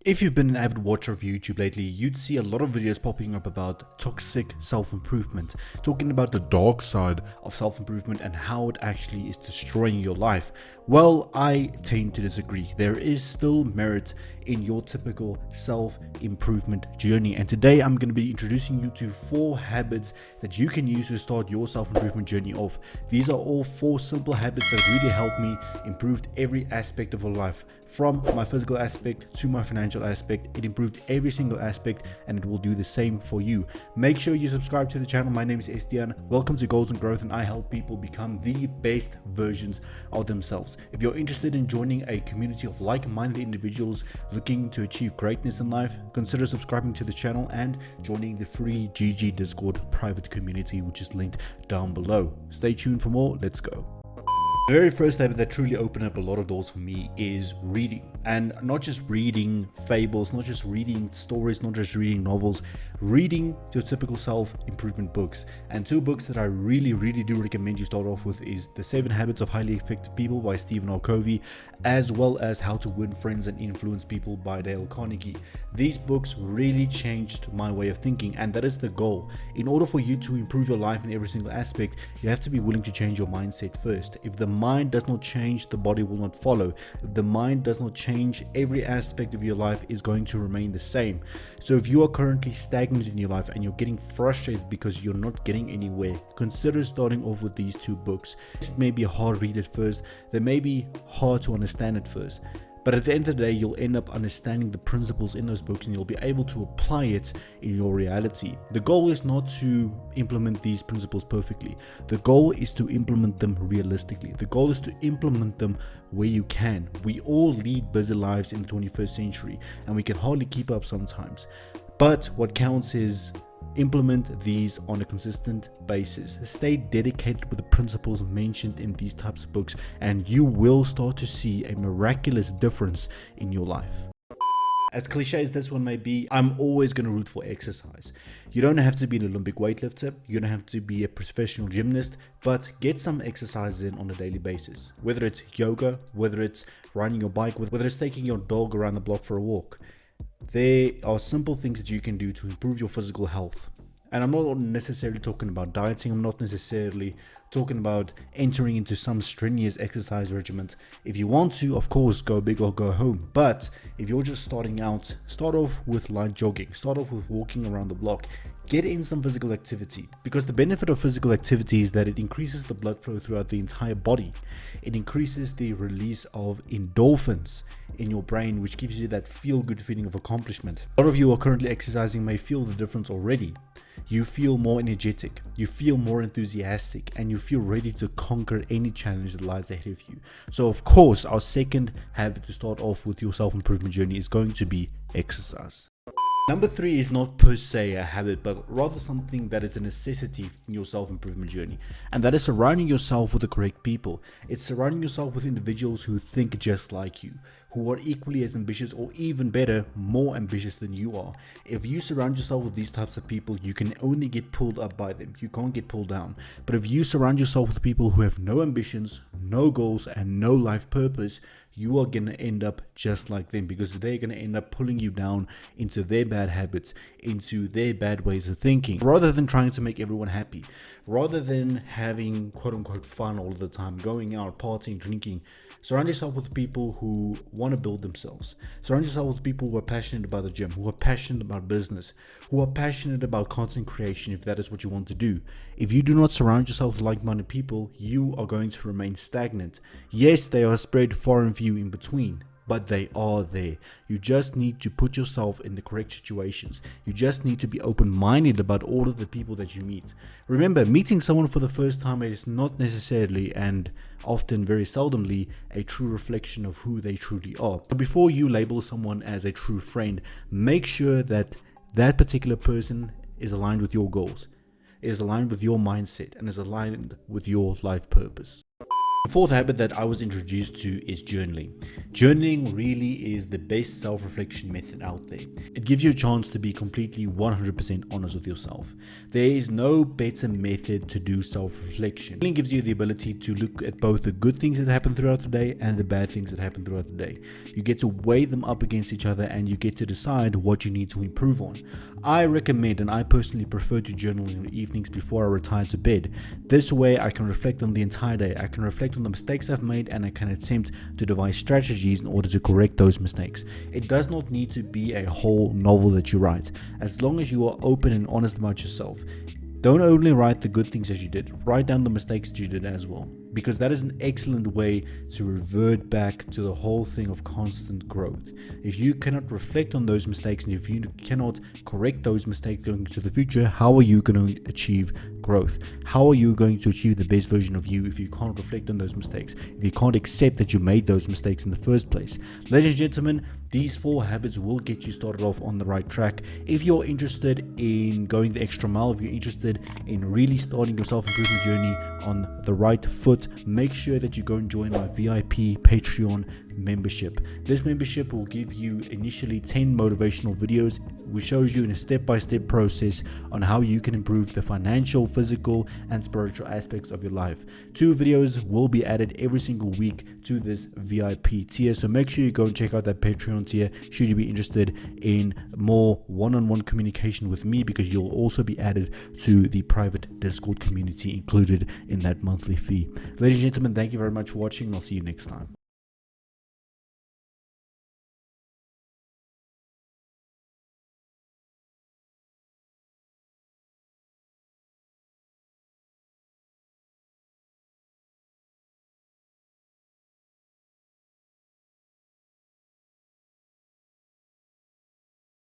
If you've been an avid watcher of YouTube lately, you'd see a lot of videos popping up about toxic self-improvement, talking about the dark side of self-improvement and how it actually is destroying your life. Well, I tend to disagree. There is still merit in your typical self-improvement journey, and today I'm going to be introducing you to 4 habits that you can use to start your self-improvement journey off. These are all 4 simple habits that really help me improve every aspect of my life, from my physical aspect to my financial aspect. It improved every single aspect, and it will do the same for you. Make sure you subscribe to the channel. My name is Estienne. Welcome to Goals and Growth, and I help people become the best versions of themselves. If you're interested in joining a community of like-minded individuals looking to achieve greatness in life, consider subscribing to the channel and joining the free GG Discord private community, which is linked down below. Stay tuned for more. Let's go. The very first habit that truly opened up a lot of doors for me is reading. And not just reading fables, not just reading stories, not just reading novels, reading your typical self-improvement books. And 2 books that I really do recommend you start off with is The 7 Habits of Highly Effective People by Stephen R. Covey, as well as How to Win Friends and Influence People by Dale Carnegie. These books really changed my way of thinking, and that is the goal. In order for you to improve your life in every single aspect, you have to be willing to change your mindset first. If the mind does not change, the body will not follow. If the mind does not change, every aspect of your life is going to remain the same. So if you are currently stagnant in your life and you're getting frustrated because you're not getting anywhere, consider starting off with these 2 books. It may be a hard read at first, they may be hard to understand at first, but at the end of the day, you'll end up understanding the principles in those books and you'll be able to apply it in your reality. The goal is not to implement these principles perfectly. The goal is to implement them realistically. The goal is to implement them where you can. We all lead busy lives in the 21st century and we can hardly keep up sometimes. But what counts is implement these on a consistent basis. Stay dedicated with the principles mentioned in these types of books, and you will start to see a miraculous difference in your life. As cliche as this one may be, I'm always going to root for exercise. You don't have to be an Olympic weightlifter, you don't have to be a professional gymnast, but get some exercises in on a daily basis. Whether it's yoga, whether it's riding your bike, whether it's taking your dog around the block for a walk. There are simple things that you can do to improve your physical health. And I'm not necessarily talking about dieting. I'm not necessarily talking about entering into some strenuous exercise regimen. If you want to, of course, go big or go home. But if you're just starting out, start off with light jogging. Start off with walking around the block. Get in some physical activity, because the benefit of physical activity is that it increases the blood flow throughout the entire body. It increases the release of endorphins in your brain, which gives you that feel-good feeling of accomplishment. A lot of you who are currently exercising may feel the difference already. You feel more energetic, you feel more enthusiastic, and you feel ready to conquer any challenge that lies ahead of you. So of course, our second habit to start off with your self-improvement journey is going to be exercise. Number 3 is not per se a habit, but rather something that is a necessity in your self-improvement journey. And that is surrounding yourself with the correct people. It's surrounding yourself with individuals who think just like you, who are equally as ambitious, or even better, more ambitious than you are. If you surround yourself with these types of people, you can only get pulled up by them. You can't get pulled down. But if you surround yourself with people who have no ambitions, no goals, and no life purpose, you are going to end up just like them, because they're going to end up pulling you down into their bad habits, into their bad ways of thinking. Rather than trying to make everyone happy, rather than having quote-unquote fun all the time, going out, partying, drinking, surround yourself with people who want to build themselves. Surround yourself with people who are passionate about the gym, who are passionate about business, who are passionate about content creation, if that is what you want to do. If you do not surround yourself with like-minded people, you are going to remain stagnant. Yes, they are spread far and few in between, but they are there. You just need to put yourself in the correct situations. You just need to be open-minded about all of the people that you meet. Remember, meeting someone for the first time is not necessarily, and often very seldomly, a true reflection of who they truly are. So before you label someone as a true friend, make sure that that particular person is aligned with your goals, is aligned with your mindset, and is aligned with your life purpose. The fourth habit that I was introduced to is journaling. Journaling really is the best self-reflection method out there. It gives you a chance to be completely 100% honest with yourself. There is no better method to do self-reflection. Journaling gives you the ability to look at both the good things that happen throughout the day and the bad things that happen throughout the day. You get to weigh them up against each other and you get to decide what you need to improve on. I recommend, and I personally prefer to journal in the evenings before I retire to bed. This way I can reflect on the entire day. I can reflect on the mistakes I've made and I can attempt to devise strategies in order to correct those mistakes. It does not need to be a whole novel that you write. As long as you are open and honest about yourself, don't only write the good things that you did, write down the mistakes that you did as well, because that is an excellent way to revert back to the whole thing of constant growth. If you cannot reflect on those mistakes and if you cannot correct those mistakes going into the future, how are you going to achieve growth? How are you going to achieve the best version of you if you can't reflect on those mistakes, if you can't accept that you made those mistakes in the first place? Ladies and gentlemen, these 4 habits will get you started off on the right track. If you're interested in going the extra mile, if you're interested in really starting your self-improvement journey on the right foot, make sure that you go and join my VIP Patreon membership. This membership will give you initially 10 motivational videos, which shows you in a step-by-step process on how you can improve the financial, physical, and spiritual aspects of your life. 2 videos will be added every single week to this VIP tier, so make sure you go and check out that Patreon tier should you be interested in more one-on-one communication with me, because you'll also be added to the private Discord community included in that monthly fee. Ladies and gentlemen, thank you very much for watching, and I'll see you next time.